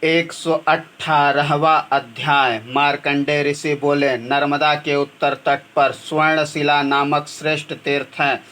118वां अध्याय। मार्कंडेय ऋषि बोले, नर्मदा के उत्तर तट पर स्वर्णशिला नामक श्रेष्ठ तीर्थ है।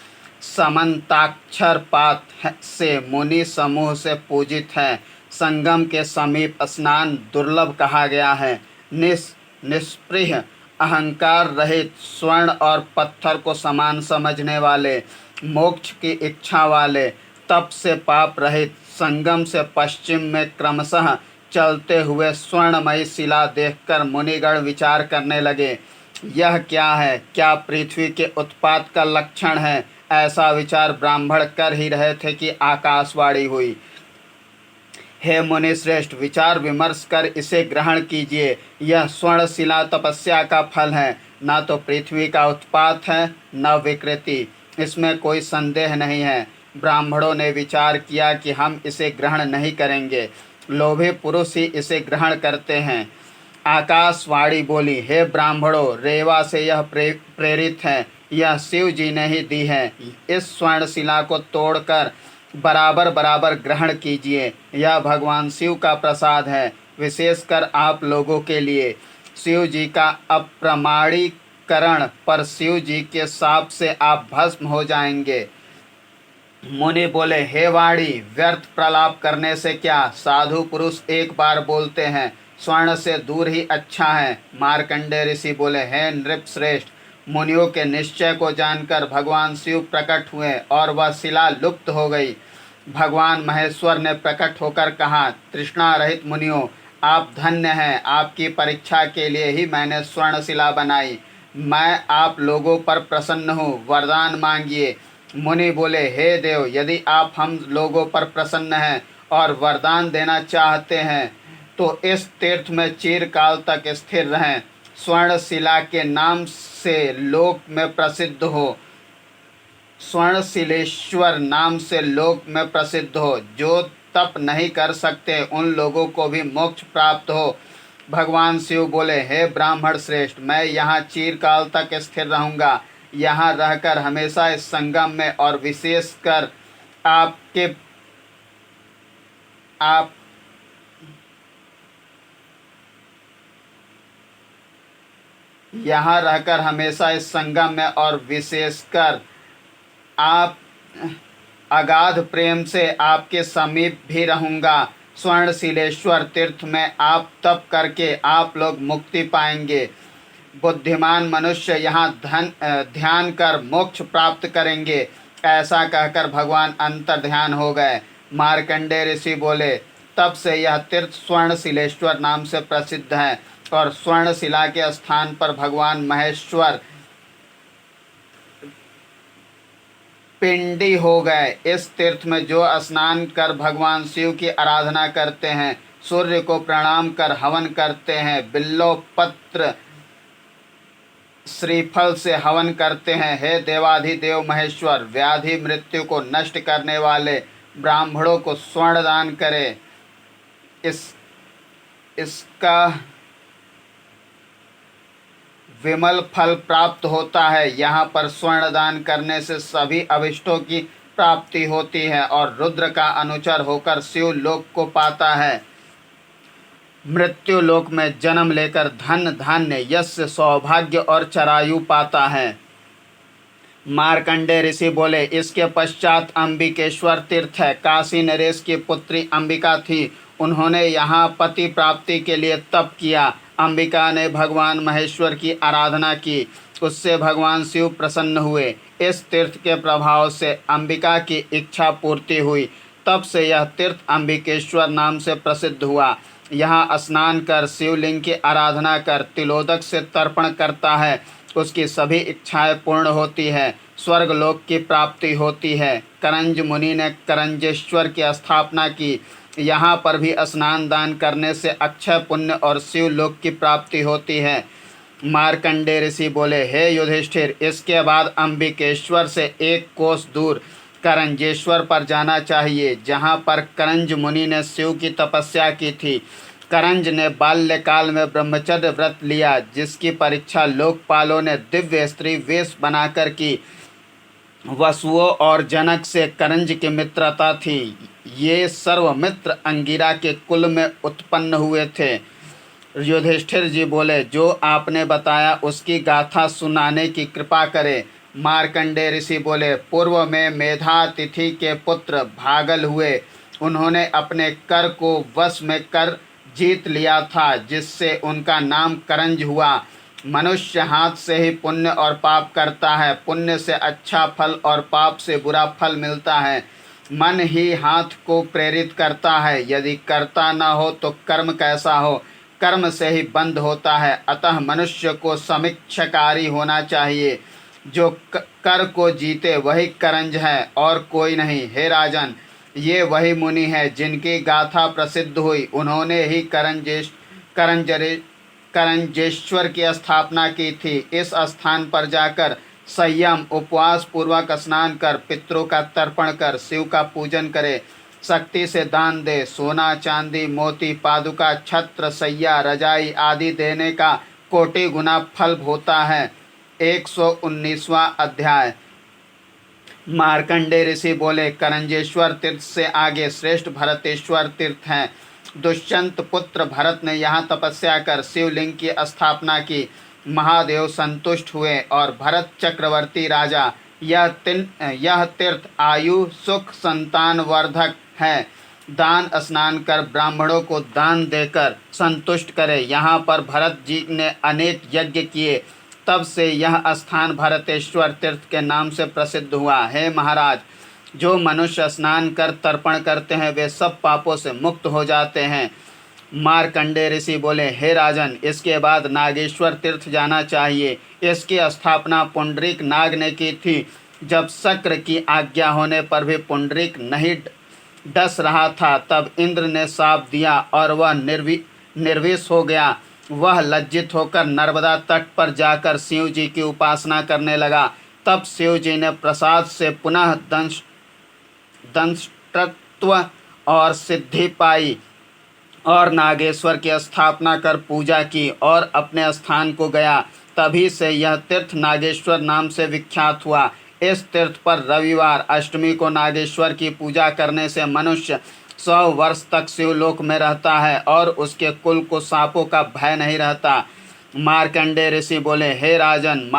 समंताक्षर पात से मुनि समूह से पूजित है। संगम के समीप स्नान दुर्लभ कहा गया है। निष्पृह अहंकार रहित, स्वर्ण और पत्थर को समान समझने वाले, मोक्ष की इच्छा वाले, तप से पाप रहित, संगम से पश्चिम में क्रमशः चलते हुए स्वर्णमयी शिला देखकर मुनिगण विचार करने लगे, यह क्या है? क्या पृथ्वी के उत्पात का लक्षण है? ऐसा विचार ब्राह्मण कर ही रहे थे कि आकाशवाणी हुई। हे मुनि श्रेष्ठ, विचार विमर्श कर इसे ग्रहण कीजिए। यह स्वर्णशिला तपस्या का फल है। न तो पृथ्वी का उत्पात है, न विकृति। इसमें कोई संदेह नहीं है। ब्राह्मणों ने विचार किया कि हम इसे ग्रहण नहीं करेंगे। लोभी पुरुष ही इसे ग्रहण करते हैं। आकाशवाणी बोली, हे ब्राह्मणों, रेवा से यह प्रेरित है। यह शिव जी ने ही दी है। इस स्वर्णशिला को तोड़कर बराबर बराबर ग्रहण कीजिए। यह भगवान शिव का प्रसाद है, विशेषकर आप लोगों के लिए। शिव जी का अप्रमाणीकरण पर शिव जी के शाप से आप भस्म हो जाएंगे। मुनि बोले, हे वाणी, व्यर्थ प्रलाप करने से क्या? साधु पुरुष एक बार बोलते हैं, स्वर्ण से दूर ही अच्छा है। मार्कंडेय ऋषि बोले, हे नृप श्रेष्ठ, मुनियों के निश्चय को जानकर भगवान शिव प्रकट हुए और वह शिला लुप्त हो गई। भगवान महेश्वर ने प्रकट होकर कहा, तृष्णा रहित मुनियों, आप धन्य हैं। आपकी परीक्षा के लिए ही मैंने स्वर्णशिला बनाई। मैं आप लोगों पर प्रसन्न हूँ, वरदान मांगिए। मुनि बोले, हे देव, यदि आप हम लोगों पर प्रसन्न हैं और वरदान देना चाहते हैं तो इस तीर्थ में चिरकाल तक स्थिर रहें। स्वर्णशिला के नाम से लोक में प्रसिद्ध हो, स्वर्णशिलेश्वर नाम से लोक में प्रसिद्ध हो। जो तप नहीं कर सकते उन लोगों को भी मोक्ष प्राप्त हो। भगवान शिव बोले, हे ब्राह्मण श्रेष्ठ, मैं यहाँ चिरकाल तक स्थिर रहूँगा। यहाँ रहकर हमेशा इस संगम में और विशेषकर आप यहाँ रहकर हमेशा इस संगम में और विशेषकर आप अगाध प्रेम से आपके समीप भी रहूँगा। स्वर्णशिलेश्वर तीर्थ में आप तप करके आप लोग मुक्ति पाएंगे। बुद्धिमान मनुष्य यहाँ ध्यान कर मोक्ष प्राप्त करेंगे। ऐसा कहकर भगवान अंतर ध्यान हो गए। मार्कंडेय ऋषि बोले, तब से यह तीर्थ स्वर्णशिलेश्वर नाम से प्रसिद्ध है और स्वर्णशिला के स्थान पर भगवान महेश्वर पिंडी हो गए। इस तीर्थ में जो स्नान कर भगवान शिव की आराधना करते हैं, सूर्य को प्रणाम कर हवन करते हैं, बिल्लो पत्र श्रीफल से हवन करते हैं, हे देवाधिदेव महेश्वर, व्याधि मृत्यु को नष्ट करने वाले ब्राह्मणों को स्वर्ण दान करे। इसका विमल फल प्राप्त होता है। यहाँ पर स्वर्ण दान करने से सभी अभिष्टों की प्राप्ति होती है और रुद्र का अनुचर होकर शिव लोक को पाता है। मृत्यु लोक में जन्म लेकर धन धान्य यश सौभाग्य और चरायु पाता है। मार्कंडेय ऋषि बोले, इसके पश्चात अंबिकेश्वर तीर्थ है। काशी नरेश की पुत्री अंबिका थी। उन्होंने यहाँ पति प्राप्ति के लिए तप किया। अंबिका ने भगवान महेश्वर की आराधना की, उससे भगवान शिव प्रसन्न हुए। इस तीर्थ के प्रभाव से अंबिका की इच्छा पूर्ति हुई। तब से यह तीर्थ अंबिकेश्वर नाम से प्रसिद्ध हुआ। यहाँ स्नान कर शिवलिंग की आराधना कर तिलोदक से तर्पण करता है, उसकी सभी इच्छाएं पूर्ण होती है, स्वर्गलोक की प्राप्ति होती है। करंज मुनि ने करंजेश्वर की स्थापना की। यहाँ पर भी स्नान दान करने से अक्षय पुण्य और शिवलोक की प्राप्ति होती है। मार्कंडेय ऋषि बोले, हे युधिष्ठिर, इसके बाद अंबिकेश्वर से 1 कोस दूर करंजेश्वर पर जाना चाहिए, जहाँ पर करंज मुनि ने शिव की तपस्या की थी। करंज ने बाल्यकाल में ब्रह्मचर्य व्रत लिया, जिसकी परीक्षा लोकपालों ने दिव्य स्त्री वेश बनाकर की। वसुओं और जनक से करंज की मित्रता थी। ये सर्वमित्र अंगिरा के कुल में उत्पन्न हुए थे। युधिष्ठिर जी बोले, जो आपने बताया उसकी गाथा सुनाने की कृपा करे। मार्कंडेय ऋषि बोले, पूर्व में मेधातिथि के पुत्र भागल हुए। उन्होंने अपने कर को वश में कर जीत लिया था, जिससे उनका नाम करंज हुआ। मनुष्य हाथ से ही पुण्य और पाप करता है। पुण्य से अच्छा फल और पाप से बुरा फल मिलता है। मन ही हाथ को प्रेरित करता है। यदि कर्ता न हो तो कर्म कैसा हो। कर्म से ही बंध होता है। अतः मनुष्य को समीक्षाकारी होना चाहिए। जो कर को जीते वही करंज है और कोई नहीं। हे राजन, ये वही मुनि है जिनकी गाथा प्रसिद्ध हुई। उन्होंने ही करंजेश्वर की स्थापना की थी। इस स्थान पर जाकर संयम उपवास पूर्वक स्नान कर, पितरों का तर्पण कर, शिव का पूजन करे, शक्ति से दान दे, सोना चांदी मोती पादुका छत्र सैया रजाई आदि देने का कोटि गुना फल होता है। 119वां अध्याय। मार्कंडेय ऋषि बोले, करंजेश्वर तीर्थ से आगे श्रेष्ठ भरतेश्वर तीर्थ है। दुष्यंत पुत्र भरत ने यहाँ तपस्या कर शिवलिंग की स्थापना की। महादेव संतुष्ट हुए और भरत चक्रवर्ती राजा यह तीर्थ आयु सुख संतान वर्धक है। दान स्नान कर ब्राह्मणों को दान देकर संतुष्ट करे। यहाँ पर भरत जी ने अनेक यज्ञ किए। तब से यह स्थान भरतेश्वर तीर्थ के नाम से प्रसिद्ध हुआ। हे महाराज, जो मनुष्य स्नान कर तर्पण करते हैं वे सब पापों से मुक्त हो जाते हैं। मार्कंडेय ऋषि बोले, हे राजन, इसके बाद नागेश्वर तीर्थ जाना चाहिए। इसकी स्थापना पुंडरीक नाग ने की थी। जब शक्र की आज्ञा होने पर भी पुंडरीक नहीं डस रहा था, तब इंद्र ने शाप दिया और वह निर्विष हो गया। वह लज्जित होकर नर्मदा तट पर जाकर शिव जी की उपासना करने लगा। तब शिव जी ने प्रसाद से पुनः दंष्ट्रत्व और सिद्धि पाई और नागेश्वर की स्थापना कर पूजा की और अपने स्थान को गया। तभी से यह तीर्थ नागेश्वर नाम से विख्यात हुआ। इस तीर्थ पर रविवार अष्टमी को नागेश्वर की पूजा करने से मनुष्य 100 वर्ष तक शिवलोक में रहता है और उसके कुल को सांपों का भय नहीं रहता। मार्कंडेय ऋषि बोले, हे राजन,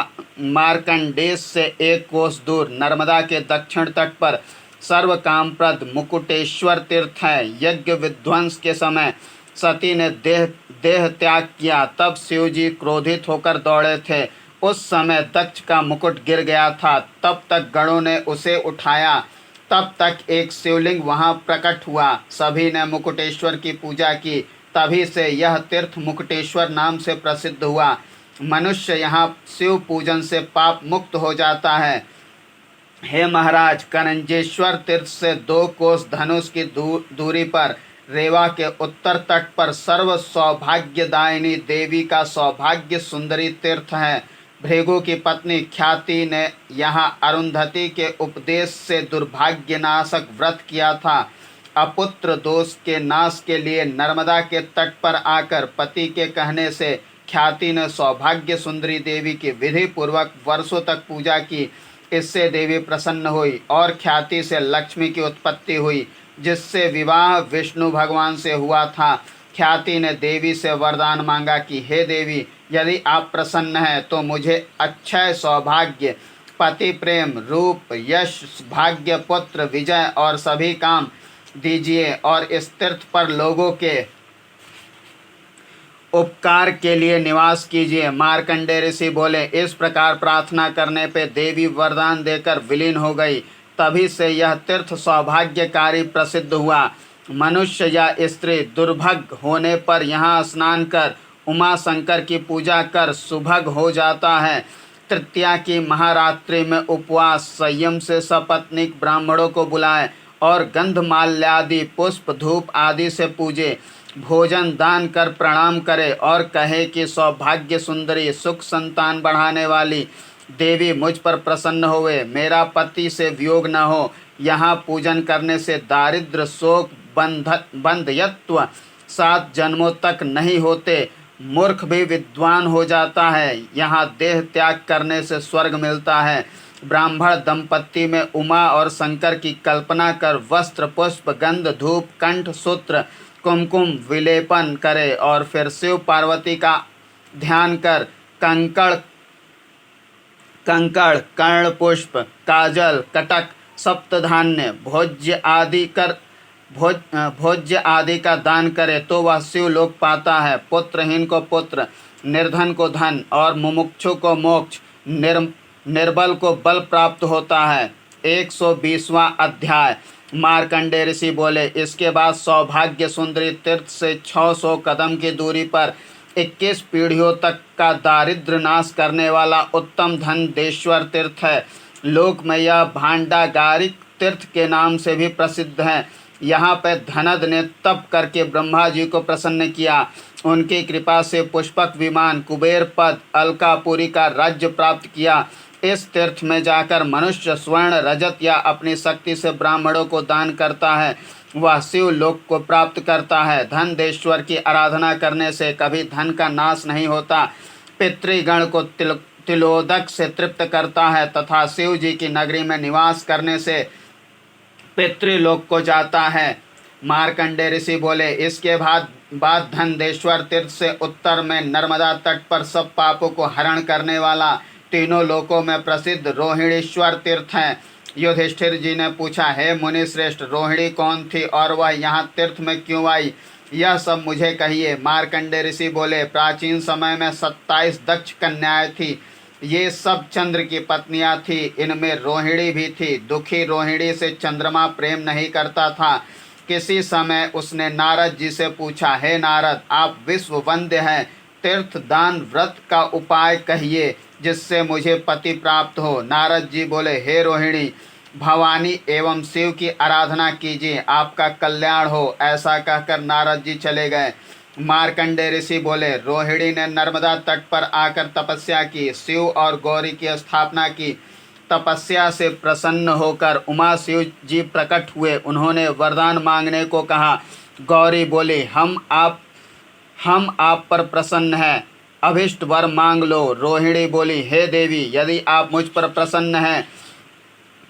मार्कंडेश से 1 कोस दूर नर्मदा के दक्षिण तट पर सर्व कामप्रद मुकुटेश्वर तीर्थ है। यज्ञ विध्वंस के समय सती ने देह त्याग किया। तब शिवजी क्रोधित होकर दौड़े थे। उस समय दक्ष का मुकुट गिर गया था। तब तक गणों ने उसे उठाया। तब तक एक शिवलिंग वहां प्रकट हुआ। सभी ने मुकुटेश्वर की पूजा की। तभी से यह तीर्थ मुकुटेश्वर नाम से प्रसिद्ध हुआ। मनुष्य यहाँ शिव पूजन से पाप मुक्त हो जाता है। हे महाराज, करंजेश्वर तीर्थ से 2 कोस धनुष की दूरी पर रेवा के उत्तर तट पर सर्व सौभाग्यदायिनी देवी का सौभाग्य सुंदरी तीर्थ है। भृगु की पत्नी ख्याति ने यहाँ अरुंधति के उपदेश से दुर्भाग्यनाशक व्रत किया था। अपुत्र दोष के नाश के लिए नर्मदा के तट पर आकर पति के कहने से ख्याति ने सौभाग्य सुंदरी देवी की विधि पूर्वक वर्षों तक पूजा की। इससे देवी प्रसन्न हुई और ख्याति से लक्ष्मी की उत्पत्ति हुई, जिससे विवाह विष्णु भगवान से हुआ था। ख्याति ने देवी से वरदान मांगा कि हे देवी, यदि आप प्रसन्न हैं तो मुझे अक्षय सौभाग्य, पति प्रेम, रूप, यश, भाग्य, पुत्र, विजय और सभी काम दीजिए और इस तीर्थ पर लोगों के उपकार के लिए निवास कीजिए। मार्कंडेय ऋषि बोले, इस प्रकार प्रार्थना करने पे देवी वरदान देकर विलीन हो गई। तभी से यह तीर्थ सौभाग्यकारी प्रसिद्ध हुआ। मनुष्य या स्त्री दुर्भग होने पर यहाँ स्नान कर उमा शंकर की पूजा कर सुभग हो जाता है। तृतीया की महारात्रि में उपवास संयम से सपत्नीक ब्राह्मणों को बुलाए और गंधमाल्यादि पुष्प धूप आदि से पूजे। भोजन दान कर प्रणाम करे और कहे कि सौभाग्य सुंदरी, सुख संतान बढ़ाने वाली देवी, मुझ पर प्रसन्न होवे, मेरा पति से वियोग न हो। यहाँ पूजन करने से दारिद्र शोक बंधयत्व 7 जन्मों तक नहीं होते। मूर्ख भी विद्वान हो जाता है। यहाँ देह त्याग करने से स्वर्ग मिलता है। ब्राह्मण दंपत्ति में उमा और शंकर की कल्पना कर वस्त्र, पुष्प, गंध, धूप, कंठ, सूत्र, कुमकुम विलेपन करे और फिर शिव पार्वती का ध्यान कर कंकड़ कंकड़, कर्ण पुष्प, काजल, कटक, सप्तधान्य, भोज्य आदि का दान करे तो वह शिव लोक पाता है। पुत्रहीन को पुत्र, निर्धन को धन और मुमुक्षु को मोक्ष, निर्बल को बल प्राप्त होता है। 120वां अध्याय। मार्कंडेय ऋषि बोले, इसके बाद सौभाग्य सुंदरी तीर्थ से 600 कदम की दूरी पर 21 पीढ़ियों तक का दारिद्र नाश करने वाला उत्तम धनदेश्वर तीर्थ है। लोक में यह भांडागारिक तीर्थ के नाम से भी प्रसिद्ध है। यहाँ पर धनद ने तप करके ब्रह्मा जी को प्रसन्न किया। उनकी कृपा से पुष्पक विमान, कुबेर पद, अलकापुरी का राज्य प्राप्त किया। इस तीर्थ में जाकर मनुष्य स्वर्ण, रजत या अपनी शक्ति से ब्राह्मणों को दान करता है, वह शिव लोक को प्राप्त करता है। धनदेश्वर की आराधना करने से कभी धन का नाश नहीं होता, पितृगण को तिलोदक से तृप्त करता है तथा शिव जी की नगरी में निवास करने से पितृलोक को जाता है। मार्कंडेय ऋषि बोले, इसके बाद धनदेश्वर तीर्थ से उत्तर में नर्मदा तट पर सब पापों को हरण करने वाला तीनों लोकों में प्रसिद्ध रोहिणीश्वर तीर्थ है। युधिष्ठिर जी ने पूछा, हे मुनि श्रेष्ठ, रोहिणी कौन थी और वह यहाँ तीर्थ में क्यों आई, यह सब मुझे कहिए। मार्कंडेय ऋषि बोले, प्राचीन समय में 27 दक्ष कन्याएं थी। ये सब चंद्र की पत्नियां थी। इनमें रोहिणी भी थी। दुखी रोहिणी से चंद्रमा प्रेम नहीं करता था। किसी समय उसने नारद जी से पूछा, हे नारद, आप विश्व वंद्य हैं, तीर्थ दान व्रत का उपाय कहिए जिससे मुझे पति प्राप्त हो। नारद जी बोले, हे रोहिणी, भवानी एवं शिव की आराधना कीजिए, आपका कल्याण हो। ऐसा कहकर नारद जी चले गए। मार्कंडेय ऋषि बोले, रोहिणी ने नर्मदा तट पर आकर तपस्या की, शिव और गौरी की स्थापना की। तपस्या से प्रसन्न होकर उमा शिव जी प्रकट हुए। उन्होंने वरदान मांगने को कहा। गौरी बोली, हम आप पर प्रसन्न हैं, अभिष्ट वर मांग लो। रोहिणी बोली, हे देवी, यदि आप मुझ पर प्रसन्न हैं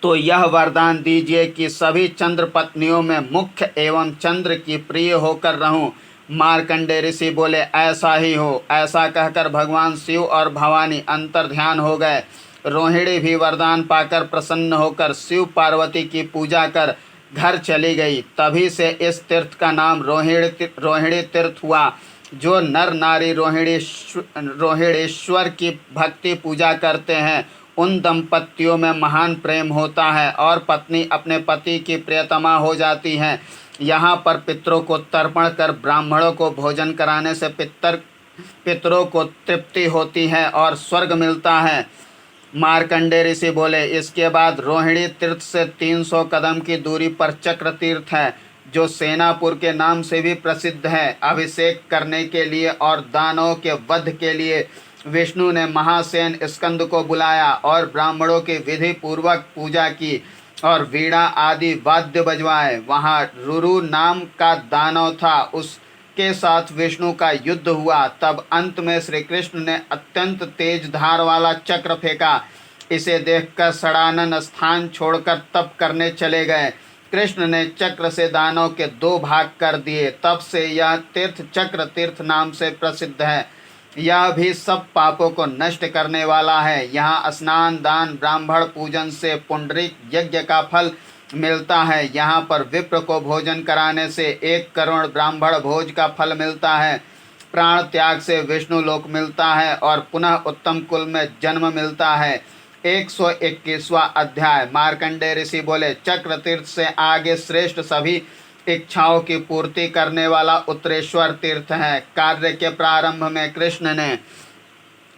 तो यह वरदान दीजिए कि सभी चंद्र पत्नियों में मुख्य एवं चंद्र की प्रिय होकर रहूं। मार्कंडेय ऋषि बोले, ऐसा ही हो। ऐसा कहकर भगवान शिव और भवानी अंतर ध्यान हो गए। रोहिणी भी वरदान पाकर प्रसन्न होकर शिव पार्वती की पूजा कर घर चली गई। तभी से इस तीर्थ का नाम रोहिणी तीर्थ हुआ। जो नर नारी रोहिणेश्वर की भक्ति पूजा करते हैं उन दंपतियों में महान प्रेम होता है और पत्नी अपने पति की प्रियतमा हो जाती है। यहाँ पर पितरों को तर्पण कर ब्राह्मणों को भोजन कराने से पितरों को तृप्ति होती है और स्वर्ग मिलता है। मार्कंडेय ऋषि बोले, इसके बाद रोहिणी तीर्थ से 300 कदम की दूरी पर चक्र तीर्थ है, जो सेनापुर के नाम से भी प्रसिद्ध है। अभिषेक करने के लिए और दानवों के वध के लिए विष्णु ने महासेन स्कंद को बुलाया और ब्राह्मणों की विधि पूर्वक पूजा की और वीणा आदि वाद्य बजवाए। वहाँ रुरु नाम का दानव था, उसके साथ विष्णु का युद्ध हुआ। तब अंत में श्री कृष्ण ने अत्यंत तेज धार वाला चक्र फेंका। इसे देखकर षडानन स्थान छोड़कर तप करने चले गए। कृष्ण ने चक्र से दानव के 2 भाग कर दिए। तब से यह तीर्थ चक्र तीर्थ नाम से प्रसिद्ध है। यह भी सब पापों को नष्ट करने वाला है। यहाँ स्नान, दान, ब्राह्मण पूजन से पुंडरीक यज्ञ का फल मिलता है। यहाँ पर विप्र को भोजन कराने से 1 करोड़ ब्राह्मण भोज का फल मिलता है। प्राण त्याग से विष्णु लोक मिलता है और पुनः उत्तम कुल में जन्म मिलता है। 121वां अध्याय। मार्कंडेय ऋषि बोले, चक्र तीर्थ से आगे श्रेष्ठ सभी इच्छाओं की पूर्ति करने वाला उत्तरेश्वर तीर्थ है। कार्य के प्रारंभ में कृष्ण ने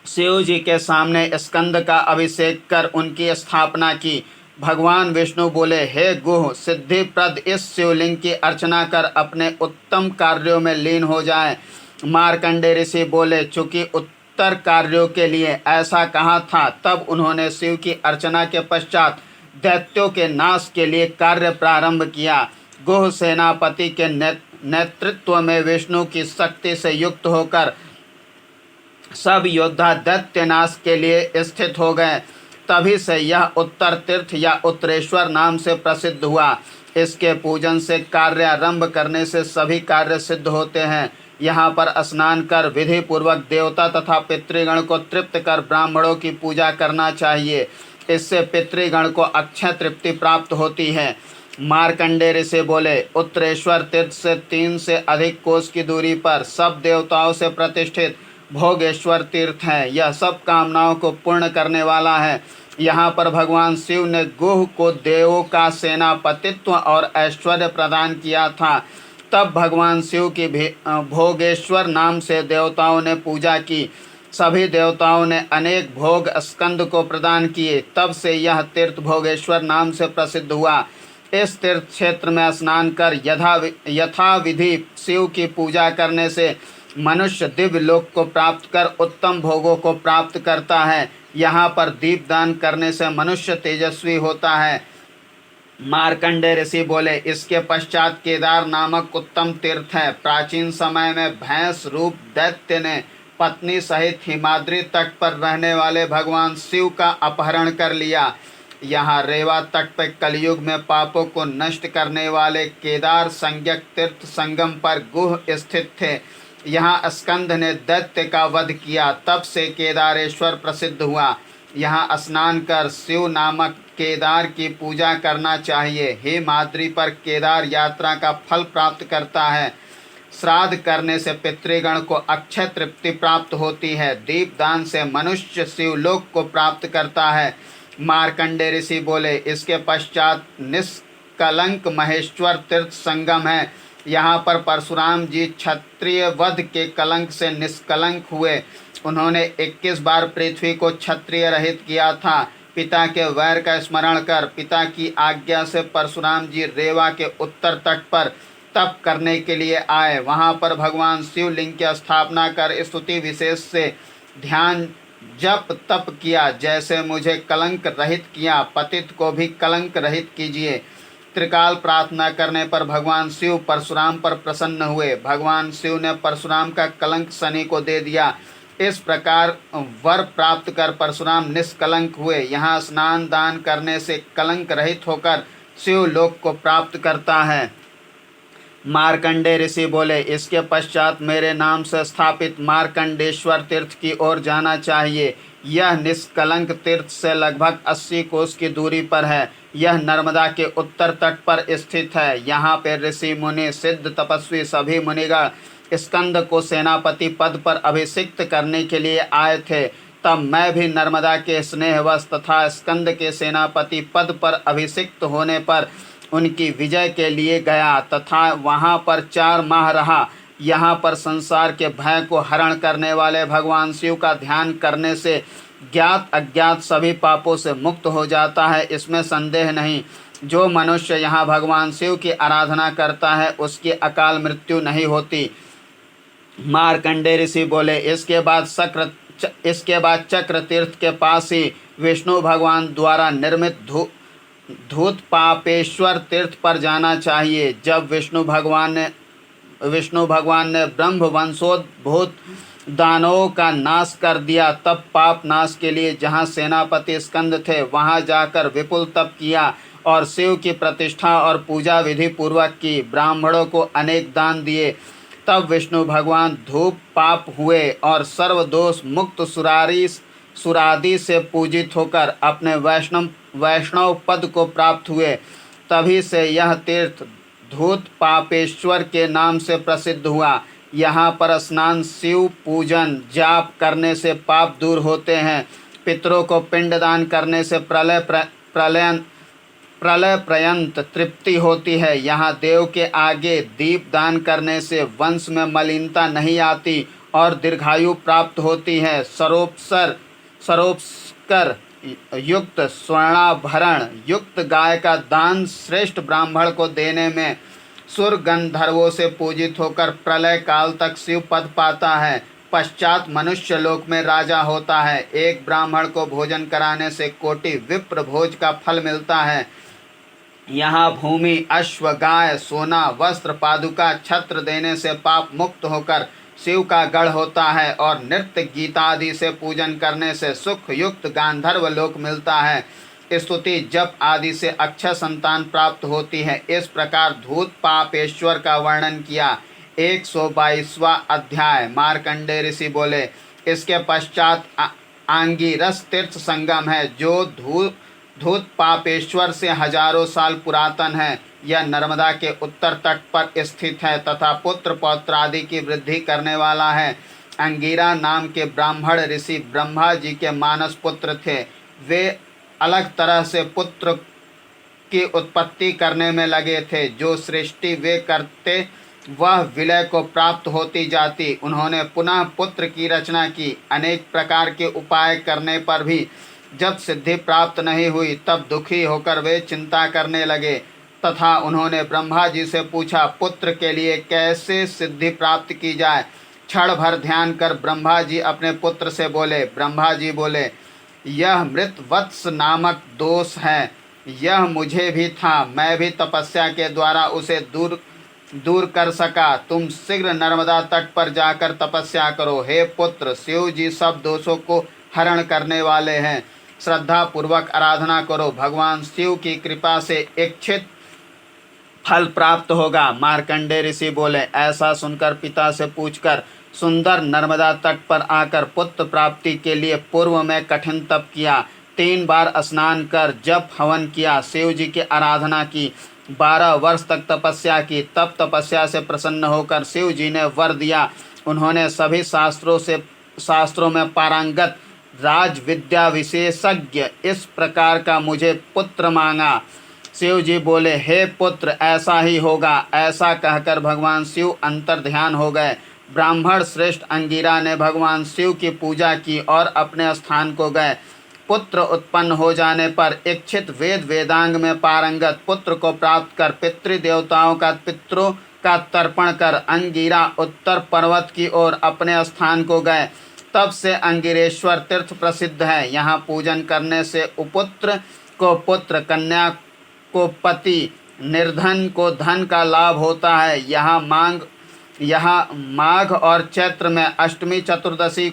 शिव जी के सामने स्कंद का अभिषेक कर उनकी स्थापना की। भगवान विष्णु बोले, हे गुह, सिद्धिप्रद इस शिवलिंग की अर्चना कर अपने उत्तम कार्यों में लीन हो जाए। मार्कंडेय ऋषि बोले, चूंकि उत्तर कार्यों के लिए ऐसा कहा था, तब उन्होंने शिव की अर्चना के पश्चात दैत्यों के नाश के लिए कार्य प्रारंभ किया। गुह सेनापति के नेतृत्व में विष्णु की शक्ति से युक्त होकर सब योद्धा दैत्य नाश के लिए स्थित हो गए। तभी से यह उत्तर तीर्थ या उत्तरेश्वर नाम से प्रसिद्ध हुआ। इसके पूजन से कार्यारंभ करने से सभी कार्य सिद्ध होते हैं। यहाँ पर स्नान कर विधि पूर्वक देवता तथा पितृगण को तृप्त कर ब्राह्मणों की पूजा करना चाहिए। इससे पितृगण को अक्षय तृप्ति प्राप्त होती है। मार्कंडेय ऋषि बोले, उत्तरेश्वर तीर्थ से 3 से अधिक कोस की दूरी पर सब देवताओं से प्रतिष्ठित भोगेश्वर तीर्थ है। यह सब कामनाओं को पूर्ण करने वाला है। यहाँ पर भगवान शिव ने गुह को देवों का सेनापतित्व और ऐश्वर्य प्रदान किया था। तब भगवान शिव की भोगेश्वर नाम से देवताओं ने पूजा की। सभी देवताओं ने अनेक भोग स्कंद को प्रदान किए। तब से यह तीर्थ भोगेश्वर नाम से प्रसिद्ध हुआ। इस तीर्थ क्षेत्र में स्नान कर यथाविधि शिव की पूजा करने से मनुष्य दिव्य लोक को प्राप्त कर उत्तम भोगों को प्राप्त करता है। यहाँ पर दीपदान करने से मनुष्य तेजस्वी होता है। मार्कंडेय ऋषि बोले, इसके पश्चात केदार नामक उत्तम तीर्थ है। प्राचीन समय में भैंस रूप दैत्य ने पत्नी सहित हिमाद्री तट पर रहने वाले भगवान शिव का अपहरण कर लिया। यहाँ रेवा तट पर कलयुग में पापों को नष्ट करने वाले केदार संज्ञक तीर्थ संगम पर गुह स्थित थे। यहाँ स्कंद ने दैत्य का वध किया। तब से केदारेश्वर प्रसिद्ध हुआ। यहाँ स्नान कर शिव नामक केदार की पूजा करना चाहिए। हे माद्री पर केदार यात्रा का फल प्राप्त करता है। श्राद्ध करने से पितृगण को अक्षय तृप्ति प्राप्त होती है। दीपदान से मनुष्य शिवलोक को प्राप्त करता है। मार्कंडेय ऋषि बोले, इसके पश्चात निष्कलंक महेश्वर तीर्थ संगम है। यहाँ पर परशुराम जी क्षत्रिय वध के कलंक से निष्कलंक हुए। उन्होंने 21 बार पृथ्वी को क्षत्रिय रहित किया था। पिता के वैर का स्मरण कर पिता की आज्ञा से परशुराम जी रेवा के उत्तर तट पर तप करने के लिए आए। वहाँ पर भगवान शिवलिंग की स्थापना कर स्तुति विशेष से ध्यान जप तप किया। जैसे मुझे कलंक रहित किया, पतित को भी कलंक रहित कीजिए। त्रिकाल प्रार्थना करने पर भगवान शिव परशुराम पर प्रसन्न हुए। भगवान शिव ने परशुराम का कलंक शनि को दे दिया। इस प्रकार वर प्राप्त कर परशुराम निष्कलंक हुए। यहाँ स्नान दान करने से कलंक रहित होकर शिव लोक को प्राप्त करता है। मार्कंडेय ऋषि बोले, इसके पश्चात मेरे नाम से स्थापित मार्कंडेश्वर तीर्थ की ओर जाना चाहिए। यह निष्कलंक तीर्थ से लगभग 80 कोस की दूरी पर है। यह नर्मदा के उत्तर तट पर स्थित है। यहाँ पर ऋषि मुनि सिद्ध तपस्वी सभी मुनिगण स्कंद को सेनापति पद पर अभिषिक्त करने के लिए आए थे। तब मैं भी नर्मदा के स्नेहवश तथा स्कंद के सेनापति पद पर अभिषिक्त होने पर उनकी विजय के लिए गया तथा वहाँ पर 4 माह रहा। यहाँ पर संसार के भय को हरण करने वाले भगवान शिव का ध्यान करने से ज्ञात अज्ञात सभी पापों से मुक्त हो जाता है, इसमें संदेह नहीं। जो मनुष्य यहाँ भगवान शिव की आराधना करता है उसकी अकाल मृत्यु नहीं होती। मार्कंडेय ऋषि बोले, इसके बाद चक्र तीर्थ के पास ही विष्णु भगवान द्वारा निर्मित धूतपापेश्वर तीर्थ पर जाना चाहिए। जब विष्णु भगवान ने ब्रह्म वंशोद्भूत दानवों का नाश कर दिया, तब पाप नाश के लिए जहाँ सेनापति स्कंद थे वहाँ जाकर विपुल तप किया और शिव की प्रतिष्ठा और पूजा विधि पूर्वक की। ब्राह्मणों को अनेक दान दिए। तब विष्णु भगवान धूप पाप हुए और सर्वदोष मुक्त सुरादि से पूजित होकर अपने वैष्णव पद को प्राप्त हुए। तभी से यह तीर्थ धूत पापेश्वर के नाम से प्रसिद्ध हुआ। यहाँ पर स्नान, शिव पूजन, जाप करने से पाप दूर होते हैं। पितरों को पिंडदान करने से प्रलय पर्यंत तृप्ति होती है। यहाँ देव के आगे दीप दान करने से वंश में मलिनता नहीं आती और दीर्घायु प्राप्त होती है। सरोपस्कर युक्त स्वर्णाभरण युक्त गाय का दान श्रेष्ठ ब्राह्मण को देने में सुर गंधर्वों से पूजित होकर प्रलय काल तक शिव पद पाता है। पश्चात मनुष्य लोक में राजा होता है। एक ब्राह्मण को भोजन कराने से कोटि विप्र भोज का फल मिलता है। यहाँ भूमि, अश्व, गाय, सोना, वस्त्र, पादुका, छत्र देने से पाप मुक्त होकर शिव का गढ़ होता है और नृत्य गीत आदि से पूजन करने से सुख युक्त गांधर्व लोक मिलता है। स्तुति जप आदि से अक्षय संतान प्राप्त होती है। इस प्रकार धूत पापेश्वर का वर्णन किया। 122वां अध्याय। मार्कंडेय ऋषि बोले, इसके पश्चात आंगिरस तीर्थ संगम है जो धूत पापेश्वर से हजारों साल पुरातन है। यह नर्मदा के उत्तर तट पर स्थित है तथा पुत्र पौत्र आदि की वृद्धि करने वाला है। अंगिरा नाम के ब्राह्मण ऋषि ब्रह्मा जी के मानस पुत्र थे। वे अलग तरह से पुत्र की उत्पत्ति करने में लगे थे। जो सृष्टि वे करते वह विलय को प्राप्त होती जाती। उन्होंने पुनः पुत्र की रचना की। अनेक प्रकार के उपाय करने पर भी जब सिद्धि प्राप्त नहीं हुई तब दुखी होकर वे चिंता करने लगे तथा उन्होंने ब्रह्मा जी से पूछा, पुत्र के लिए कैसे सिद्धि प्राप्त की जाए। क्षण भर ध्यान कर ब्रह्मा जी अपने पुत्र से बोले। ब्रह्मा जी बोले, यह मृत वत्स नामक दोष है। यह मुझे भी था, मैं भी तपस्या के द्वारा उसे दूर कर सका। तुम शीघ्र नर्मदा तट पर जाकर तपस्या करो। हे पुत्र, शिव जी सब दोषों को हरण करने वाले हैं। श्रद्धा पूर्वक आराधना करो। भगवान शिव की कृपा से इच्छित फल प्राप्त होगा। मार्कंडेय ऋषि बोले, ऐसा सुनकर पिता से पूछकर सुंदर नर्मदा तट पर आकर पुत्र प्राप्ति के लिए पूर्व में कठिन तप किया। 3 बार स्नान कर जप हवन किया। शिव जी की आराधना की। 12 वर्ष तक तपस्या की। तब तपस्या से प्रसन्न होकर शिव जी ने वर दिया। उन्होंने सभी शास्त्रों में पारंगत राज विद्या विशेषज्ञ इस प्रकार का मुझे पुत्र मांगा। शिव जी बोले, हे पुत्र, ऐसा ही होगा। ऐसा कहकर भगवान शिव अंतर ध्यान हो गए। ब्राह्मण श्रेष्ठ अंगिरा ने भगवान शिव की पूजा की और अपने स्थान को गए। पुत्र उत्पन्न हो जाने पर इच्छित वेद वेदांग में पारंगत पुत्र को प्राप्त कर पितृदेवताओं का पितरों का तर्पण कर अंगिरा उत्तर पर्वत की ओर अपने स्थान को गए। तब से अंगिरेश्वर तीर्थ प्रसिद्ध है। यहाँ पूजन करने से उपुत्र को पुत्र, कन्या को पति, निर्धन को धन का लाभ होता है। यहाँ माघ और चैत्र में अष्टमी चतुर्दशी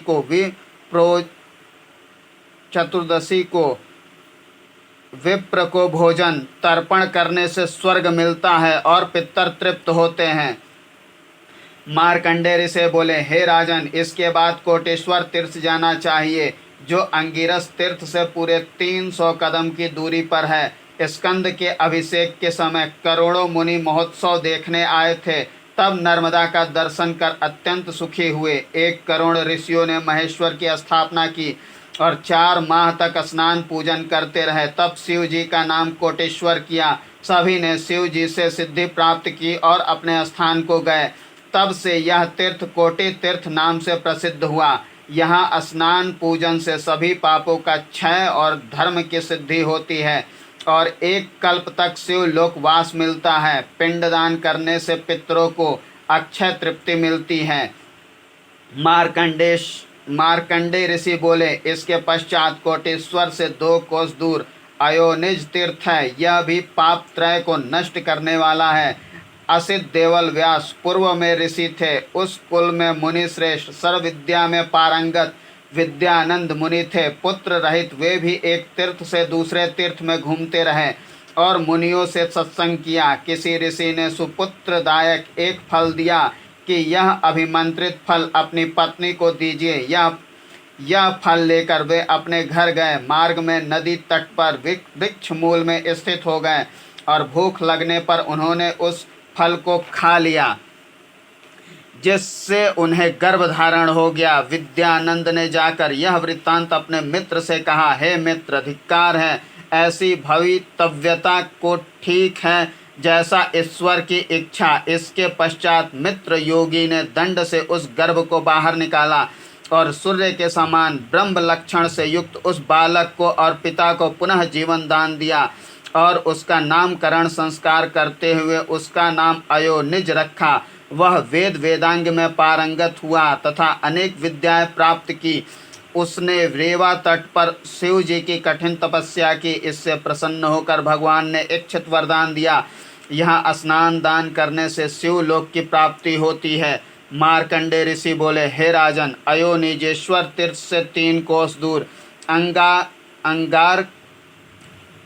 विप्र को भोजन तर्पण करने से स्वर्ग मिलता है और पितर तृप्त होते हैं। मार्कंडेय ऋषि बोले, हे राजन, इसके बाद कोटेश्वर तीर्थ जाना चाहिए जो अंगिरस तीर्थ से पूरे 300 कदम की दूरी पर है। स्कंद के अभिषेक के समय करोड़ों मुनि महोत्सव देखने आए थे। तब नर्मदा का दर्शन कर अत्यंत सुखी हुए। 1 करोड़ ऋषियों ने महेश्वर की स्थापना की और 4 माह तक स्नान पूजन करते रहे। तब शिव जी का नाम कोटेश्वर किया। सभी ने शिव जी से सिद्धि प्राप्त की और अपने स्थान को गए। तब से यह तीर्थ कोटि तीर्थ नाम से प्रसिद्ध हुआ। यहाँ स्नान पूजन से सभी पापों का क्षय और धर्म की सिद्धि होती है और 1 कल्प तक शिव लोक वास मिलता है। पिंडदान करने से पितरों को अक्षय तृप्ति मिलती है। मार्कंडेय ऋषि बोले, इसके पश्चात कोटेश्वर से 2 कोस दूर अयोनिज तीर्थ है। यह भी पाप त्रय को नष्ट करने वाला है। असित देवल व्यास पूर्व में ऋषि थे। उस कुल में मुनि श्रेष्ठ सर्व विद्या में पारंगत विद्यानंद मुनि थे। पुत्र रहित वे भी एक तीर्थ से दूसरे तीर्थ में घूमते रहे और मुनियों से सत्संग किया। किसी ऋषि ने सुपुत्रदायक एक फल दिया कि यह अभिमंत्रित फल अपनी पत्नी को दीजिए। यह फल लेकर वे अपने घर गए। मार्ग में नदी तट पर वृक्ष मूल में स्थित हो गए और भूख लगने पर उन्होंने उस फल को खा लिया, जिससे उन्हें गर्भ धारण हो गया। विद्यानंद ने जाकर यह वृत्तांत अपने मित्र से कहा, हे मित्र, धिक्कार है। ऐसी भवितव्यता को ठीक है जैसा ईश्वर की इच्छा। इसके पश्चात मित्र योगी ने दंड से उस गर्भ को बाहर निकाला और सूर्य के समान ब्रह्म लक्षण से युक्त उस बालक को और पिता को पुनः जीवन दान दिया और उसका नामकरण संस्कार करते हुए उसका नाम अयोनिज रखा। वह वेद वेदांग में पारंगत हुआ तथा अनेक विद्याएं प्राप्त की। उसने रेवा तट पर शिव जी की कठिन तपस्या की। इससे प्रसन्न होकर भगवान ने इच्छित वरदान दिया। यहाँ स्नान दान करने से शिव लोक की प्राप्ति होती है। मार्कंडेय ऋषि बोले, हे राजन, अयोनिजेश्वर तीर्थ से 3 कोस दूर अंगार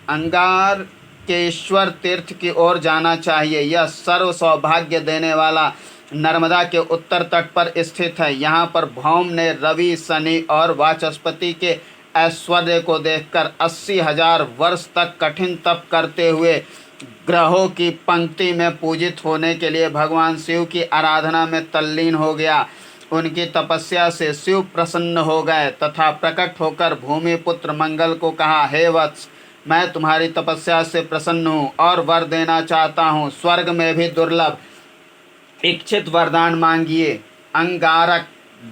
अंगारकेश्वर तीर्थ की ओर जाना चाहिए। यह सर्व सौभाग्य देने वाला नर्मदा के उत्तर तट पर स्थित है। यहाँ पर भौम ने रवि, शनि और वाचस्पति के ऐश्वर्य को देखकर 80,000 वर्ष तक कठिन तप करते हुए ग्रहों की पंक्ति में पूजित होने के लिए भगवान शिव की आराधना में तल्लीन हो गया। उनकी तपस्या से शिव प्रसन्न हो गए तथा प्रकट होकर भूमिपुत्र मंगल को कहा, हे वत्स, मैं तुम्हारी तपस्या से प्रसन्न हूँ और वर देना चाहता हूँ। स्वर्ग में भी दुर्लभ इच्छित वरदान मांगिए। अंगारक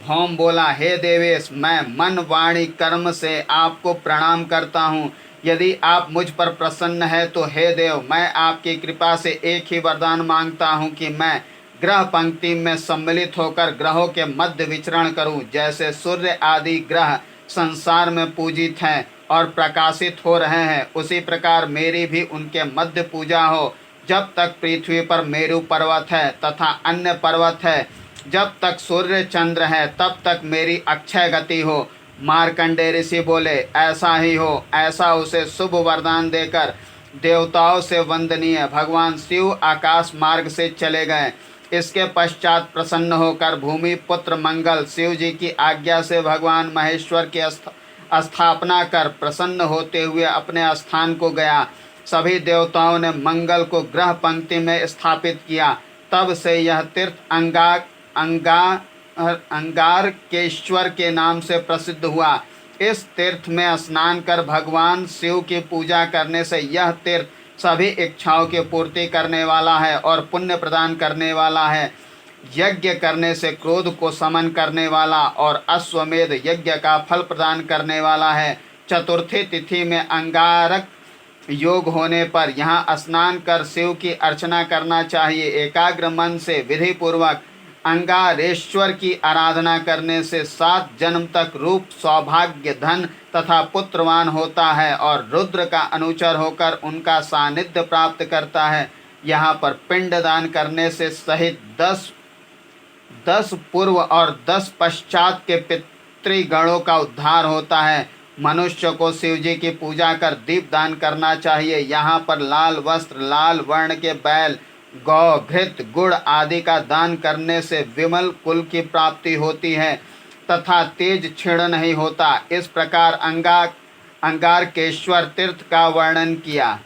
भौम बोला, हे देवेश, मैं मन, वाणी, कर्म से आपको प्रणाम करता हूँ। यदि आप मुझ पर प्रसन्न है तो हे देव, मैं आपकी कृपा से एक ही वरदान मांगता हूँ कि मैं ग्रह पंक्ति में सम्मिलित होकर ग्रहों के मध्य विचरण करूँ। जैसे सूर्य आदि ग्रह संसार में पूजित हैं और प्रकाशित हो रहे हैं, उसी प्रकार मेरी भी उनके मध्य पूजा हो। जब तक पृथ्वी पर मेरु पर्वत है तथा अन्य पर्वत है, जब तक सूर्य चंद्र है, तब तक मेरी अक्षय गति हो। मार्कंडेय ऋषि बोले, ऐसा ही हो। ऐसा उसे शुभ वरदान देकर देवताओं से वंदनीय भगवान शिव आकाश मार्ग से चले गए। इसके पश्चात प्रसन्न होकर भूमि पुत्र मंगल शिव जी की आज्ञा से भगवान महेश्वर की स्थापना कर प्रसन्न होते हुए अपने स्थान को गया। सभी देवताओं ने मंगल को ग्रह पंक्ति में स्थापित किया। तब से यह तीर्थ अंगारकेश्वर के नाम से प्रसिद्ध हुआ। इस तीर्थ में स्नान कर भगवान शिव की पूजा करने से यह तीर्थ सभी इच्छाओं की पूर्ति करने वाला है और पुण्य प्रदान करने वाला है। यज्ञ करने से क्रोध को समन करने वाला और अश्वमेध यज्ञ का फल प्रदान करने वाला है। चतुर्थी तिथि में अंगारक योग होने पर यहाँ स्नान कर शिव की अर्चना करना चाहिए। एकाग्र मन से विधि पूर्वक अंगारेश्वर की आराधना करने से 7 जन्म तक रूप, सौभाग्य, धन तथा पुत्रवान होता है और रुद्र का अनुचर होकर उनका सानिध्य प्राप्त करता है। यहाँ पर पिंडदान करने से सहित 10 पूर्व और 10 पश्चात के पितृगणों का उद्धार होता है। मनुष्य को शिव जी की पूजा कर दीपदान करना चाहिए। यहाँ पर लाल वस्त्र, लाल वर्ण के बैल, गौ, घृत, गुड़ आदि का दान करने से विमल कुल की प्राप्ति होती है तथा तेज क्षीण नहीं होता। इस प्रकार अंगारकेश्वर तीर्थ का वर्णन किया।